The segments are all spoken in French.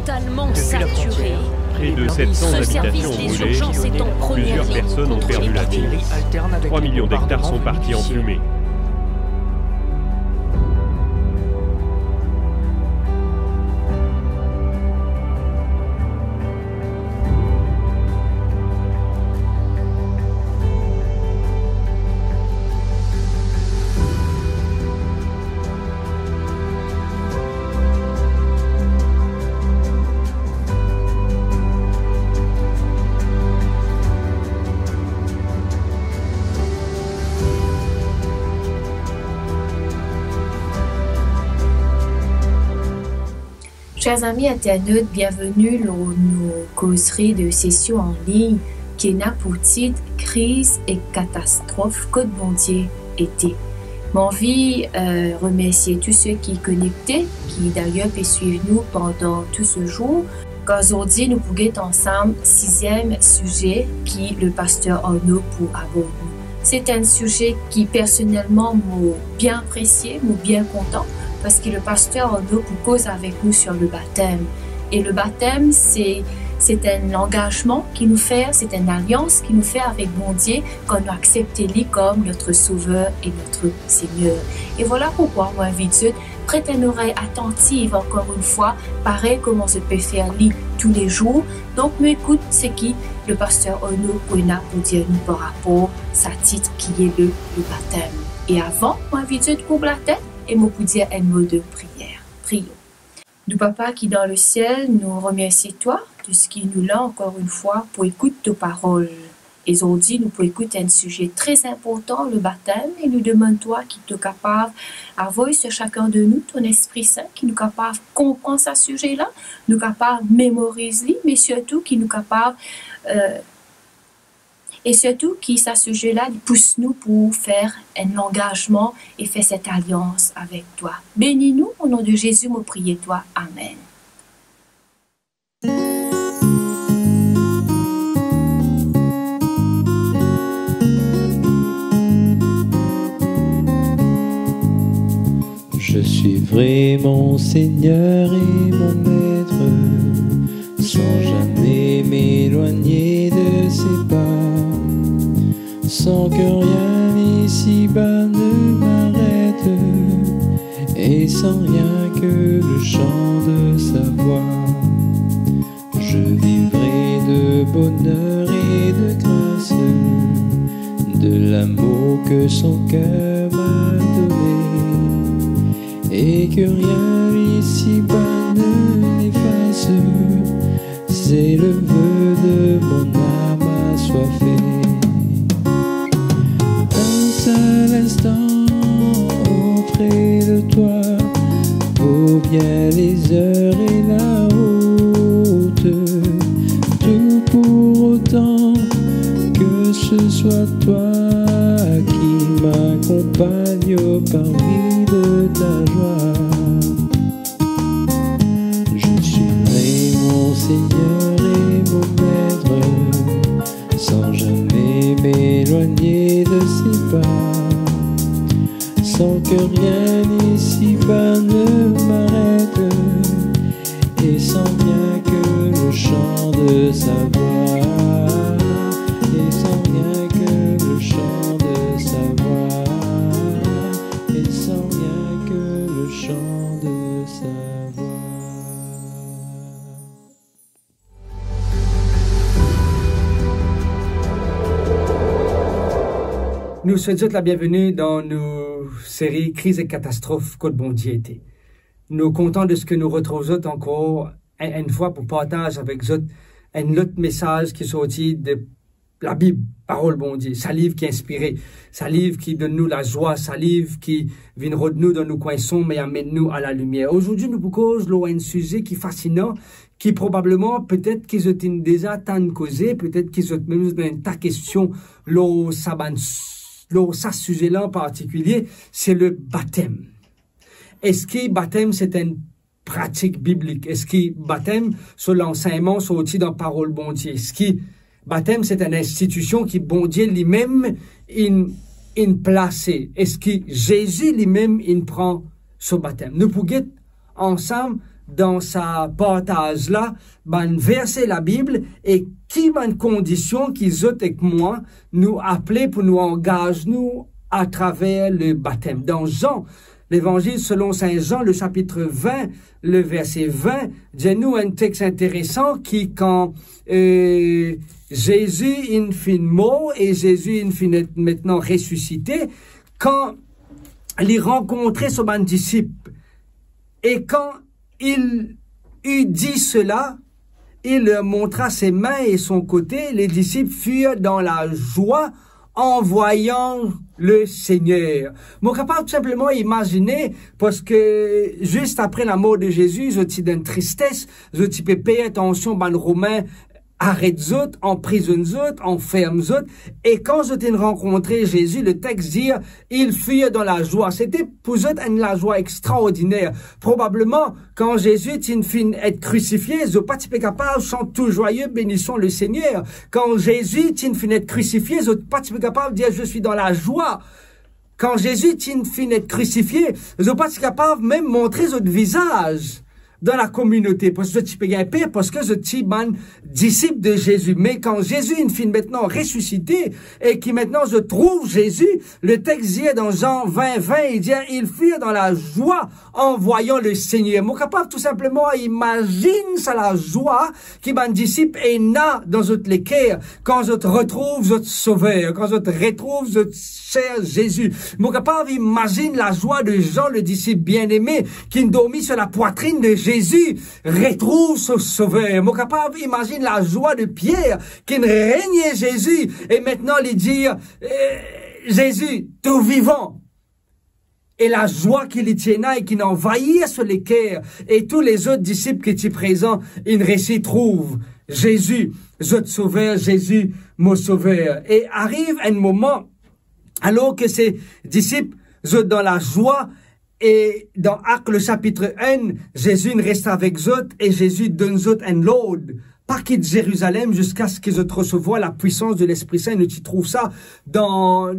totalement saturé. Près de 700 Ce habitations service ont des brûlé, urgences est en première plusieurs ligne personnes ont contre perdu les la vie. bactéries. 3 millions d'hectares sont partis en fumée. Chers amis internautes, bienvenue dans nos causeries de session en ligne qui n'a pour titre Crise et catastrophe Côte Bondier été. J'ai envie de remercier tous ceux qui sont connectés, qui d'ailleurs peuvent suivre nous pendant tout ce jour. Aujourd'hui, nous pouvons être ensemble, 6e sujet qui le pasteur Arnaud pour aborder. C'est un sujet qui personnellement m'a bien apprécié, m'a bien content. Parce que le pasteur Arnaud cause avec nous sur le baptême. Et le baptême, c'est un engagement qu'il nous fait, c'est une alliance qu'il nous fait avec bon Dieu quand nous acceptons lui comme notre Sauveur et notre Seigneur. Et voilà pourquoi moi, invite prête une oreille attentive encore une fois, pareil comme on se peut faire lui tous les jours. Donc, nous écoute ce qui le pasteur Arnaud pour dire nous par rapport à sa titre qui est le baptême. Et avant, moi, invite coupe la tête. Et moi pour dire un mot de prière. Prions. Nous, Papa qui dans le ciel, nous remercions toi de ce qui nous l'a encore une fois pour écouter tes paroles. Et aujourd'hui, nous pouvons écouter un sujet très important, le baptême, et nous demandons toi qui est capable d'avoir sur chacun de nous ton Esprit Saint, qui nous capable de comprendre ce sujet-là, nous capable de mémoriser, mais surtout qui nous capable et surtout qui, ce sujet-là, pousse nous pour faire un engagement et faire cette alliance avec toi. Bénis-nous, au nom de Jésus, nous prions toi. Amen. Je suivrai mon Seigneur et mon Maître, sans jamais m'éloigner de ses pas. Sans que rien ici-bas ne m'arrête, et sans rien que le chant de sa voix. Je vivrai de bonheur et de grâce, de l'amour que son cœur m'a donné, et que rien ici-bas ne l'efface. C'est le vœu de mon âme assoiffée. Un instant auprès de toi vaut bien les heures et la route. Tout pour autant que ce soit toi qui m'accompagne parmi de ta joie. Je suivrai mon Seigneur et mon Maître, sans jamais m'éloigner de ses pas, sans que rien ici-bas ne m'arrête, et sans bien que le chant de sa voix, et sans rien que le chant de sa voix, et sans rien que le chant de sa voix. Nous souhaitons la bienvenue dans nos séries Crise et catastrophe Côte Bondier été. Nous sommes contents de ce que nous retrouvons encore une fois pour partager avec vous un autre message qui est sorti de la Bible, parole Bondier, sa livre qui est inspiré, sa livre qui donne nous la joie, sa livre qui vient de nous dans nos coins sombres mais amène nous à la lumière. Aujourd'hui, nous vous causons un sujet qui est fascinant, qui probablement, peut-être qu'ils ont déjà tant causé, peut-être qu'ils ont même dans ta question, ce sujet-là en particulier, c'est le baptême. Est-ce que le baptême, c'est une pratique biblique? Est-ce que le baptême, sur l'enseignement, sorti dans parole bon Dieu? Est-ce que le baptême, c'est une institution qui, bon Dieu, lui-même, il place? Est-ce que Jésus lui-même, il prend ce baptême? Nous pouvons ensemble dans sa partage-là, ben, verser la Bible et qui ben condition qu'ils ont avec moi nous appeler pour nous engager nous à travers le baptême. Dans Jean, l'évangile selon Saint Jean, le chapitre 20, le verset 20, dit-nous un texte intéressant qui, quand Jésus in fine mort et Jésus in fine maintenant ressuscité, quand il rencontrait son disciple et quand il eut dit cela, il leur montra ses mains et son côté. Les disciples furent dans la joie en voyant le Seigneur. Moi, capable tout simplement imaginer, parce que juste après la mort de Jésus, je suis d'une tristesse, je suis payer attention, ben, Romains, arrête zot, emprisonne zot, enferme zot. Et quand je t'ai rencontré Jésus, le texte dit, il fut dans la joie. C'était pour eux la joie extraordinaire. Probablement, quand Jésus t'in être crucifié, je pas capable, chante tout joyeux, bénissons le Seigneur. Quand Jésus t'in être crucifié, je pas capable de dire, je suis dans la joie. Quand Jésus t'in être crucifié, je pas capable même montrer votre visage dans la communauté, parce que je suis payé parce que je suis un disciple de Jésus. Mais quand Jésus est maintenant ressuscité, et qui maintenant je trouve Jésus, le texte dit dans Jean 20, il dit, il fut dans la joie en voyant le Seigneur. Moi, capable tout simplement, imagine ça la joie qui un disciple est là dans votre cœur, quand je te retrouve votre sauveur, quand je te retrouve votre cher Jésus. Moi, capable, imagine la joie de Jean, le disciple bien-aimé, qui dormit sur la poitrine de Jésus, retrouve son sauveur. Mon capable, imagine la joie de Pierre, qui régnait Jésus, et maintenant lui dire, Jésus, tout vivant. Et la joie qu'il y tient et qui envahit sur les cœurs, et tous les autres disciples qui étaient présents, ils récit trouvent Jésus, notre sauveur, Jésus, mon sauveur. Et arrive un moment, alors que ces disciples sont dans la joie, et dans Actes, le chapitre 1, Jésus reste avec eux et Jésus donne eux un l'ordre. Pas quitte Jérusalem jusqu'à ce qu'ils reçoivent la puissance de l'Esprit Saint. Et tu trouves ça dans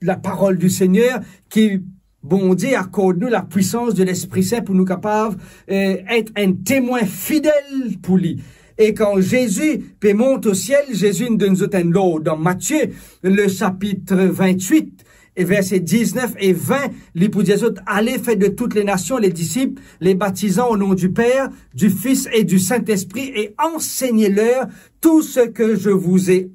la parole du Seigneur qui, bon Dieu, accorde-nous la puissance de l'Esprit Saint pour nous capables être un témoin fidèle pour lui. Et quand Jésus monte au ciel, Jésus nous donne un l'ordre. Dans Matthieu, le chapitre 28, et versets 19 et 20, l'Épouse allez faire de toutes les nations les disciples, les baptisant au nom du Père, du Fils et du Saint-Esprit, et enseignez-leur tout ce que je vous ai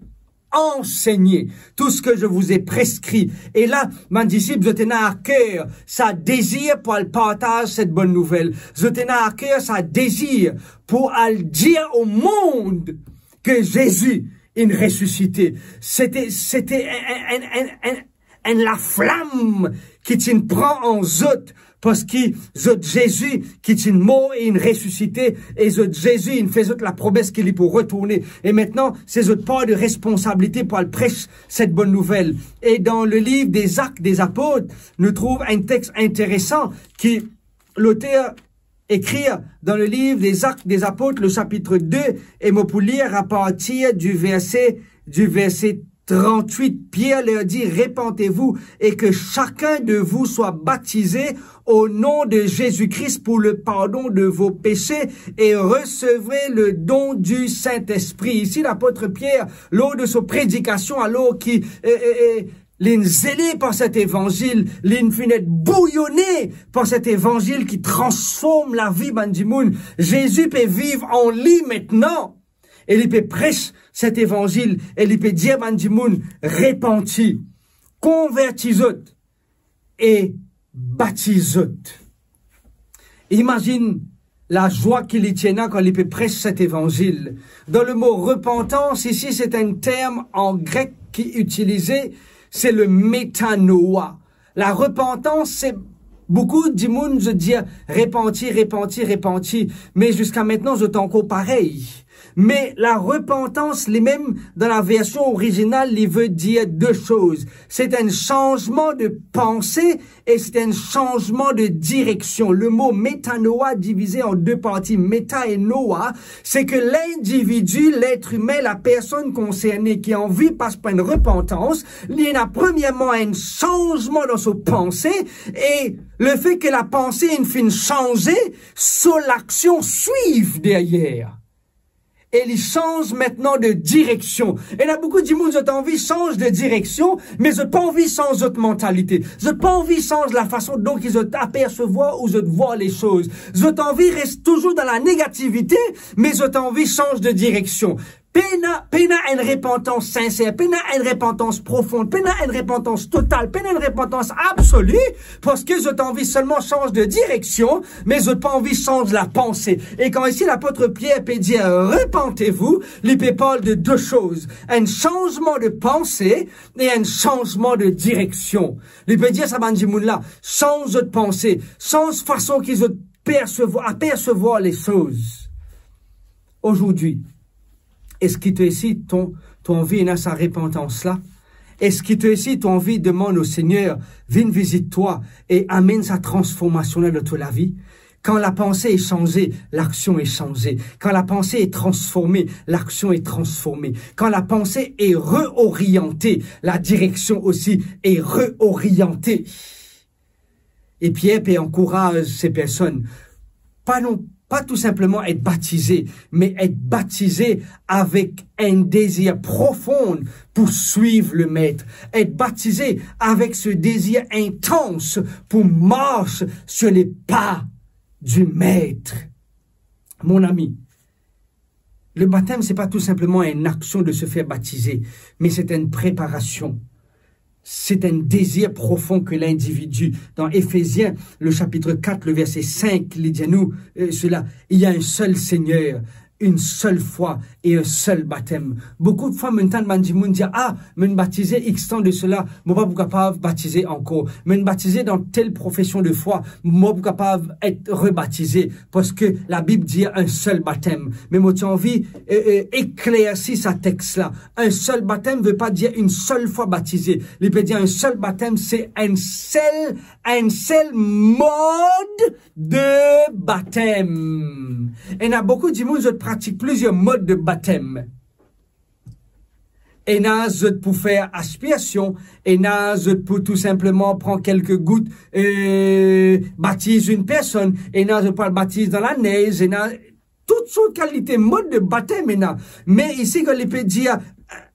enseigné, tout ce que je vous ai prescrit. Et là, mon disciple, je tenais à cœur ça désir pour le partage cette bonne nouvelle. Je tenais à cœur ça désir pour le dire au monde que Jésus est ressuscité. C'était la flamme qui t'in prend en zot, parce que Jésus qui t'in mort et une ressuscité, et Jésus il fait la promesse qu'il est pour retourner. Et maintenant, c'est autre part de responsabilité pour le prêcher cette bonne nouvelle. Et dans le livre des Actes des Apôtres, nous trouvons un texte intéressant qui, l'auteur écrit dans le livre des Actes des Apôtres, le chapitre 2, et moi pour lire à partir du verset 38, Pierre leur dit, répentez-vous et que chacun de vous soit baptisé au nom de Jésus-Christ pour le pardon de vos péchés et recevrez le don du Saint-Esprit. Ici, l'apôtre Pierre, lors de sa prédication, alors qui zélé par cet évangile, finit bouillonné par cet évangile qui transforme la vie du monde. Jésus peut vivre en lui maintenant. Et il peut prêcher cet évangile, et il peut dire à du monde, repentis, convertis-vous et baptisez-vous. Imagine la joie qu'il y tient quand il peut prêcher cet évangile. Dans le mot repentance, ici c'est un terme en grec qui est utilisé, c'est le métanoïa. La repentance, c'est beaucoup du monde, je dis, repentir. Mais jusqu'à maintenant, je suis encore pareil. Mais la repentance, les mêmes dans la version originale, il veut dire deux choses. C'est un changement de pensée et c'est un changement de direction. Le mot métanoïa divisé en deux parties, méta et noa, c'est que l'individu, l'être humain, la personne concernée qui en vit passe par une repentance, il y a premièrement un changement dans son pensée et le fait que la pensée in fine changer, sur l'action suive derrière. Et il change maintenant de direction. Et il y a beaucoup de monde qui ont envie de changer de direction, mais ils n'ont pas envie de changer votre mentalité. Ils n'ont pas envie de changer la façon dont ils ont apercevoir ou de voir les choses. Ils ont envie de rester toujours dans la négativité, mais ils ont envie de changer de direction. Pena une repentance sincère, pena une repentance profonde, pena une repentance totale, pena une repentance absolue, parce qu'ils ont envie seulement de changer de direction, mais ils n'ont pas envie de changer la pensée. Et quand ici l'apôtre Pierre peut dire repentez-vous, il peut parler de deux choses, un changement de pensée et un changement de direction. Il peut dire ça va dire là, change de pensée, change façon qu'ils ont apercevoir les choses. Aujourd'hui, est-ce que toi ici, ton envie est sa repentance-là? Est-ce que toi ici, ton envie demande au Seigneur, viens visite-toi et amène sa transformation dans toute la vie? Quand la pensée est changée, l'action est changée. Quand la pensée est transformée, l'action est transformée. Quand la pensée est réorientée, la direction aussi est réorientée. Et Pierre encourage ces personnes, pas tout simplement être baptisé, mais être baptisé avec un désir profond pour suivre le Maître. Être baptisé avec ce désir intense pour marcher sur les pas du Maître. Mon ami, le baptême, c'est pas tout simplement une action de se faire baptiser, mais c'est une préparation. C'est un désir profond que l'individu, dans Éphésiens, le chapitre 4, le verset 5, il dit à nous, cela, il y a un seul Seigneur, une seule foi et un seul baptême. Beaucoup de fois, maintenant, on dit, me baptiser X temps de cela, moi, pas capable de baptiser encore. Me baptiser dans telle profession de foi, moi, pas capable d'être rebaptisé, parce que la Bible dit un seul baptême. Mais moi, j'ai envie éclaircir ce texte-là. Un seul baptême ne veut pas dire une seule fois baptisé. Il peut dire un seul baptême, c'est un seul mode de baptême. Et il y a beaucoup de monde qui pratiquent plusieurs modes de baptême. Et il y a pour faire aspiration, et il y a pour tout simplement prendre quelques gouttes et baptiser une personne, et il y a pour le baptiser dans la neige, et il y a toutes sortes de qualités, mode de baptême. Mais ici, quand il peut dire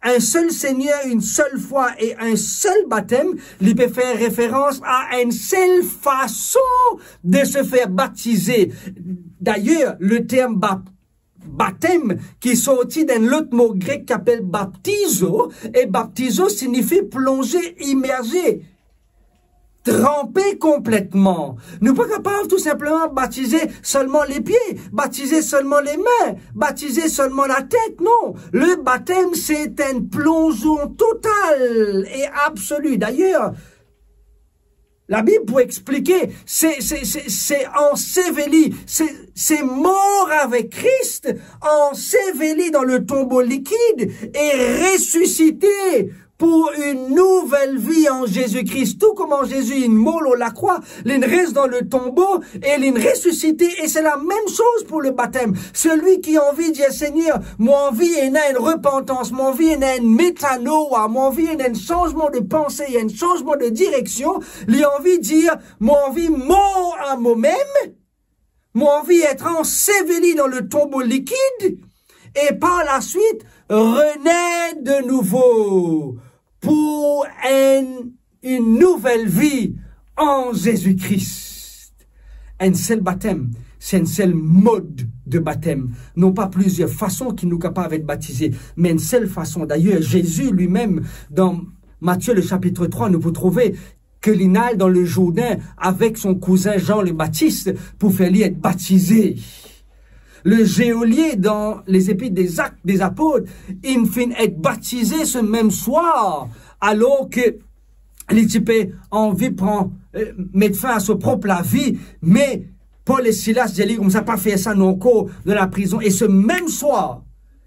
un seul Seigneur, une seule foi et un seul baptême, il peut faire référence à une seule façon de se faire baptiser. D'ailleurs, le terme baptême qui est sorti d'un autre mot grec qui s'appelle baptizo, et baptizo signifie plonger, immerger, tremper complètement. Nous ne sommes pas capables tout simplement de baptiser seulement les pieds, baptiser seulement les mains, baptiser seulement la tête, non. Le baptême, c'est un plongeon total et absolu. D'ailleurs, la Bible, pour expliquer, c'est enseveli, c'est mort avec Christ, enseveli dans le tombeau liquide et ressuscité pour une nouvelle vie en Jésus-Christ. Tout comme en Jésus, il molle à la croix, il reste dans le tombeau et il ressuscité. Et c'est la même chose pour le baptême. Celui qui a envie de dire, Seigneur, mon envie est une repentance, mon envie est une métanoïa, mon envie est un changement de pensée, un changement de direction. Il a envie de dire, mon envie mort à moi-même, mon envie être enseveli dans le tombeau liquide et par la suite, renaître de nouveau pour une nouvelle vie en Jésus-Christ. Un seul baptême, c'est un seul mode de baptême. Non pas plusieurs façons qui nous capables d'être baptisés, mais une seule façon. D'ailleurs, Jésus lui-même, dans Matthieu le chapitre 3, nous pouvons trouver que l'Inal dans le Jourdain avec son cousin Jean le Baptiste pour faire lui être baptisé. Le geôlier dans les épîtres des Actes des Apôtres, il finit être baptisé ce même soir, alors que les types ont envie de mettre fin à sa propre vie, mais Paul et Silas disaient comme ça pas faire ça non encore dans la prison. Et ce même soir,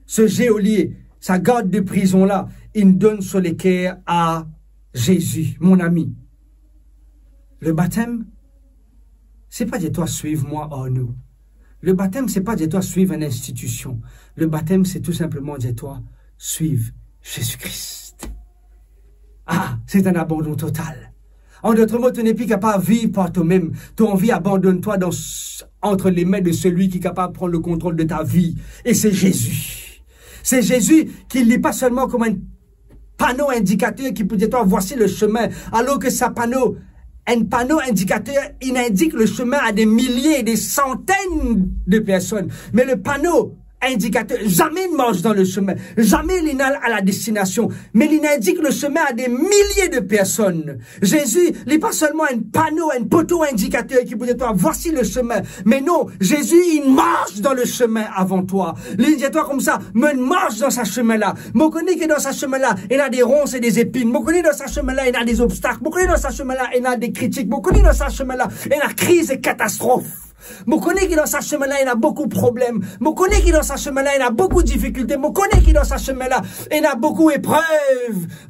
ce geôlier, sa garde de prison-là, il donne sur l'équerre à Jésus, mon ami. Le baptême, c'est pas de toi suivre moi ou nous. Le baptême, c'est pas de toi suivre une institution. Le baptême, c'est tout simplement de toi suivre Jésus-Christ. Ah, c'est un abandon total. En d'autres mots, tu n'es plus capable de vivre par toi-même. Ton vie, abandonne-toi entre les mains de celui qui est capable de prendre le contrôle de ta vie. Et c'est Jésus. C'est Jésus qui ne lit pas seulement comme un panneau indicateur qui peut dire, toi, voici le chemin. Alors que un panneau indicateur, il indique le chemin à des milliers, des centaines de personnes. Mais le panneau indicateur, jamais il marche dans le chemin, jamais il n'a à la destination, mais il indique le chemin à des milliers de personnes. Jésus n'est pas seulement un panneau, un poteau indicateur qui peut dire, toi, voici le chemin. Mais non, Jésus, il marche dans le chemin avant toi. Il dit, toi, comme ça, me marche dans ce chemin-là. Me connais que dans ce chemin-là, il y a des ronces et des épines. Me connais dans ce chemin-là, il y a des obstacles. Me connais dans ce chemin-là, il y a des critiques. Me connais dans ce chemin-là, il y a crise et catastrophe. Je connais que dans ce chemin-là, il y a beaucoup de problèmes. Je connais que dans ce chemin-là, il y a beaucoup de difficultés. Je connais que dans ce chemin-là, il y a beaucoup d'épreuves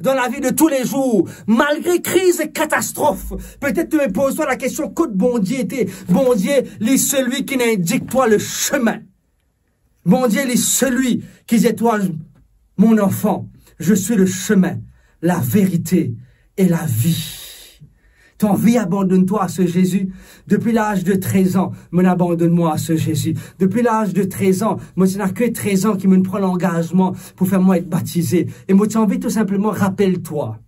dans la vie de tous les jours. Malgré crise et catastrophe, peut-être tu me poses toi la question, que bon Dieu était. Bon Dieu, il est celui qui indique toi le chemin. Bon Dieu, il est celui qui dit toi, mon enfant, je suis le chemin, la vérité et la vie. Ton vie, abandonne-toi à ce Jésus. Depuis l'âge de 13 ans, abandonne-moi à ce Jésus. Depuis l'âge de 13 ans, moi, ce n'a que 13 ans qui me prend l'engagement pour faire moi être baptisé. Et moi, j'ai envie tout simplement, rappelle-toi,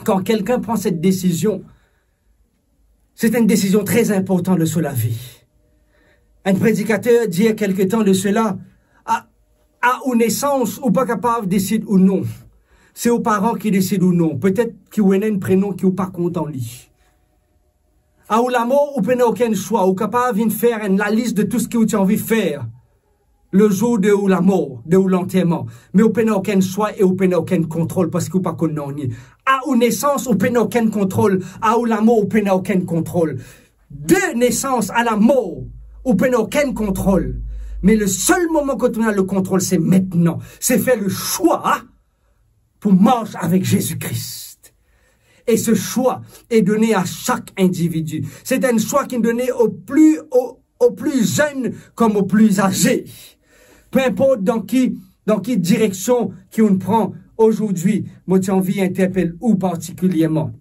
quand quelqu'un prend cette décision, c'est une décision très importante sur la vie. Un prédicateur dit il y a quelque temps de cela, à une naissance, ou pas capable de décider ou non. C'est aux parents qui décident ou non. Peut-être qu'ils ont un prénom qui n'est pas content lui. À ou l'amour, ou n'a aucun choix. Ou capable de faire la liste de tout ce que tu as envie de faire. Le jour de ou la mort, de ou l'enterrement. Mais ou n'a aucun choix et ou n'a aucun contrôle parce que ou pas connu. À ou naissance, ou n'a aucun contrôle. À ou l'amour, ou n'a aucun contrôle. De naissance à la mort, ou n'a aucun contrôle. Mais le seul moment que tu as le contrôle, c'est maintenant. C'est faire le choix pour marcher avec Jésus-Christ. Et ce choix est donné à chaque individu. C'est un choix qui est donné aux plus jeunes comme aux plus âgés. Peu importe dans qui direction qu'on prend aujourd'hui, moi j'ai envie d'interpeller ou particulièrement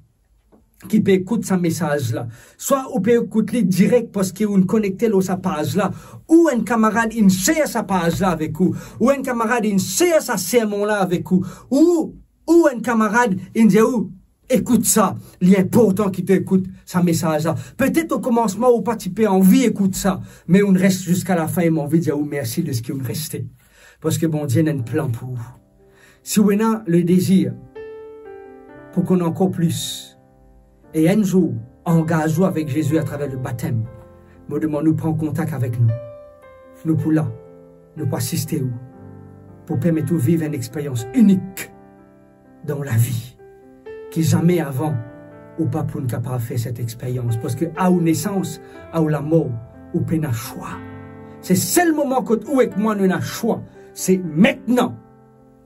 qui peut écouter ce message-là. Soit on peut écouter direct parce qu'on connecté à sa page-là, ou un camarade il share sa page-là avec vous, ou un camarade il share sa sermon-là avec vous, ou un camarade il dit écoute ça, il est important qu'il t'écoute ce message-là. Peut-être au commencement ou pas tu peux envie écoute ça, mais on reste jusqu'à la fin et m'en envie de dire merci de ce qui est resté. Parce que bon Dieu a un plan pour vous. Si on a le désir pour qu'on ait encore plus, et un jour, engageons avec Jésus à travers le baptême. Nous demandons nous prendre contact avec nous. Nous pour là, nous pour assister où, pour permettre de vivre une expérience unique dans la vie, qui jamais avant ou pas pour nous capable de faire cette expérience. Parce que à une naissance, à la mort, ou pas un choix. C'est le seul moment que où avec moi nous avons un choix. C'est maintenant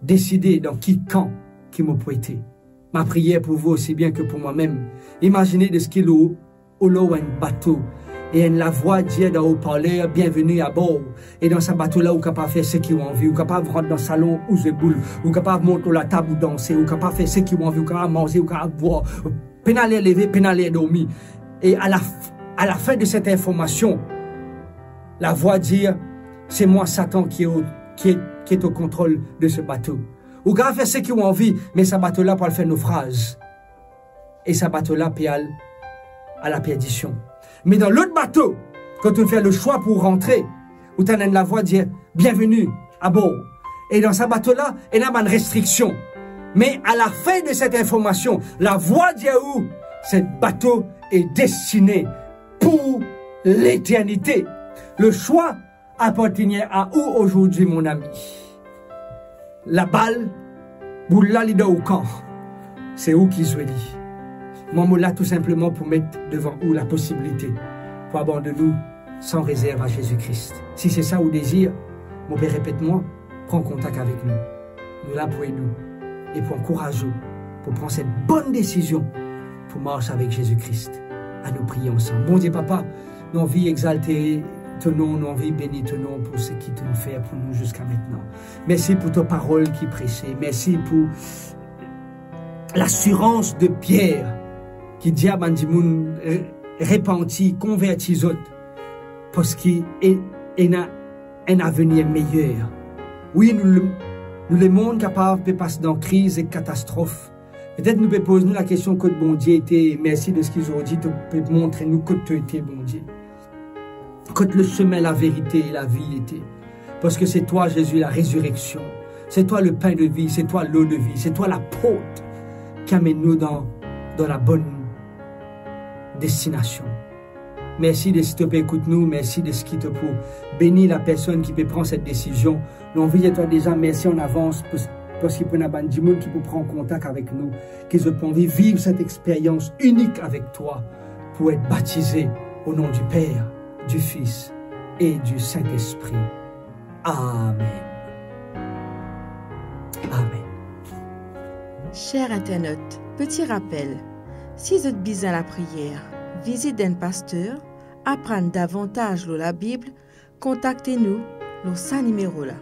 décider dans qui camp qui m'a prêté. Ma prière pour vous aussi bien que pour moi-même. Imaginez de ce qu'il y a un bateau et la voix dit dans le haut-parleur, bienvenue à bord. Et dans ce bateau-là, vous êtes capable de faire ce qu'ils ont envie. Vous êtes capable de rentrer dans le salon où je boule. Vous êtes capable de monter à la table ou danser. Vous êtes capable de faire ce qu'ils ont envie. Vous êtes capable de manger, vous êtes capable de boire. Pénaler lever, pénaler dormir. Et à la fin de cette information, la voix dit, c'est moi Satan qui est au contrôle de ce bateau. Ou gars faire ce qu'ils ont envie, mais ce bateau-là pour le faire naufrage. Et ce bateau-là peut aller à la perdition. Mais dans l'autre bateau, quand on fait le choix pour rentrer, où tu as la voix dire bienvenue à bord. Et dans ce bateau-là, il y a une restriction. Mais à la fin de cette information, la voix dit où ce bateau est destiné pour l'éternité. Le choix appartenait à où aujourd'hui, mon ami? La balle, boula lida au camp, c'est où qui se dit. Moi, je suis là tout simplement pour mettre devant vous la possibilité pour abandonner nous sans réserve à Jésus-Christ. Si c'est ça ou désir, mon père répète-moi, prends contact avec nous. Nous là pour nous et pour encourager, pour prendre cette bonne décision pour marcher avec Jésus-Christ. À nous prier ensemble. Bon Dieu, Papa, nous envie exalter ton nom, nous envie bénir ton nom pour ce qui te fait pour nous jusqu'à maintenant. Merci pour ta parole qui prêchait. Merci pour l'assurance de Pierre qui dit à Bandimoun repenti, converti les autres parce qu'il a un avenir meilleur. Oui, nous le monde capable de passer dans crise et catastrophe. Peut-être nous pouvons poser la question que bon Dieu était, merci de ce qu'ils ont dit, tu peux montrer nous que tu étais bon Dieu. Que le chemin, la vérité et la vie était. Parce que c'est toi Jésus, la résurrection. C'est toi le pain de vie, c'est toi l'eau de vie, c'est toi la porte qui amène nous dans la bonne destination. Merci de ce que tu peux écouter nous, merci de ce qui te peut bénir la personne qui peut prendre cette décision. Nous envie de toi déjà, merci en avance parce qu'il peut y avoir du monde qui peut prendre contact avec nous, qui peut vivre cette expérience unique avec toi pour être baptisé au nom du Père, du Fils et du Saint-Esprit. Amen. Amen. Chers internautes, petit rappel, si vous êtes besoin de la prière, visite un pasteur, apprendre davantage la Bible, contactez-nous dans ce numéro-là.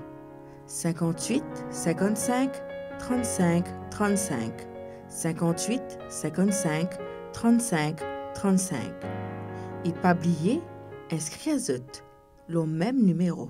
58 55 35 35 58 55 35 35 et pas oublier inscrire le même numéro.